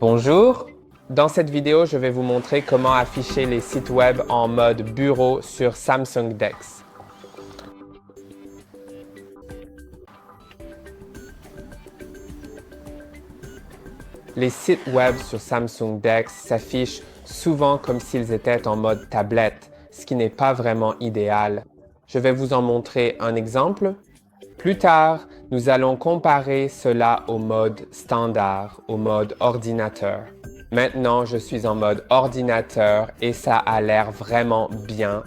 Bonjour! Dans cette vidéo, je vais vous montrer comment afficher les sites web en mode bureau sur Samsung DeX. Les sites web sur Samsung DeX s'affichent souvent comme s'ils étaient en mode tablette, ce qui n'est pas vraiment idéal. Je vais vous en montrer un exemple. Plus tard, nous allons comparer cela au mode standard, au mode ordinateur. Maintenant, je suis en mode ordinateur et ça a l'air vraiment bien.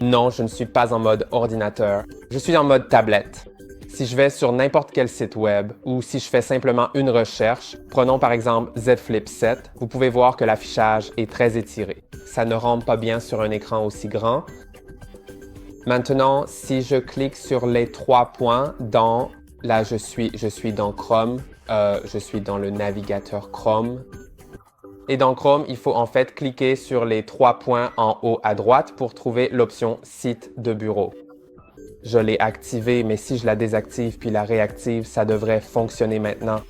Non, je ne suis pas en mode ordinateur. Je suis en mode tablette. Si je vais sur n'importe quel site web ou si je fais simplement une recherche, prenons par exemple Z Flip 7, vous pouvez voir que l'affichage est très étiré. Ça ne rentre pas bien sur un écran aussi grand. Maintenant, si je clique sur les trois points là je suis dans Chrome, je suis dans le navigateur Chrome. Et dans Chrome, il faut en fait cliquer sur les trois points en haut à droite pour trouver l'option Site de bureau. Je l'ai activée, mais si je la désactive puis la réactive, ça devrait fonctionner maintenant.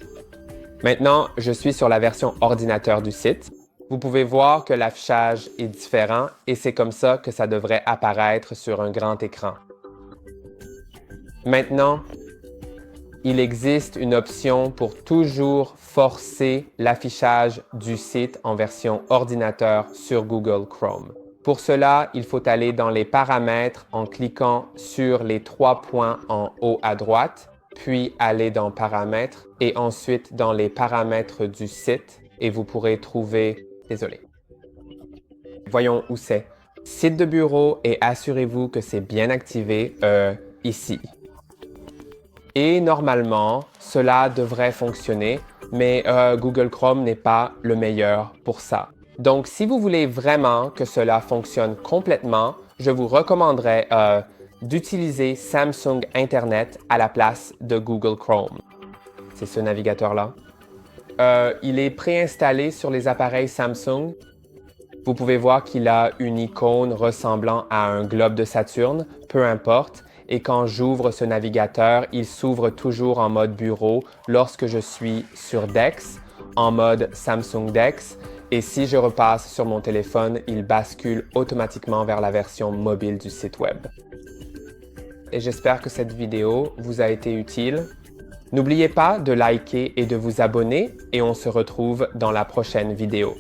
Maintenant, je suis sur la version ordinateur du site. Vous pouvez voir que l'affichage est différent et c'est comme ça que ça devrait apparaître sur un grand écran. Maintenant, il existe une option pour toujours forcer l'affichage du site en version ordinateur sur Google Chrome. Pour cela, il faut aller dans les paramètres en cliquant sur les trois points en haut à droite, puis aller dans Paramètres et ensuite dans les paramètres du site et vous pourrez trouver... Désolé. Voyons où c'est. Site de bureau et assurez-vous que c'est bien activé ici. Et normalement, cela devrait fonctionner, mais Google Chrome n'est pas le meilleur pour ça. Donc, si vous voulez vraiment que cela fonctionne complètement, je vous recommanderais d'utiliser Samsung Internet à la place de Google Chrome. C'est ce navigateur-là. Il est préinstallé sur les appareils Samsung. Vous pouvez voir qu'il a une icône ressemblant à un globe de Saturne, peu importe. Et quand j'ouvre ce navigateur, il s'ouvre toujours en mode bureau lorsque je suis sur DeX, en mode Samsung DeX. Et si je repasse sur mon téléphone, il bascule automatiquement vers la version mobile du site web. Et j'espère que cette vidéo vous a été utile. N'oubliez pas de liker et de vous abonner et on se retrouve dans la prochaine vidéo.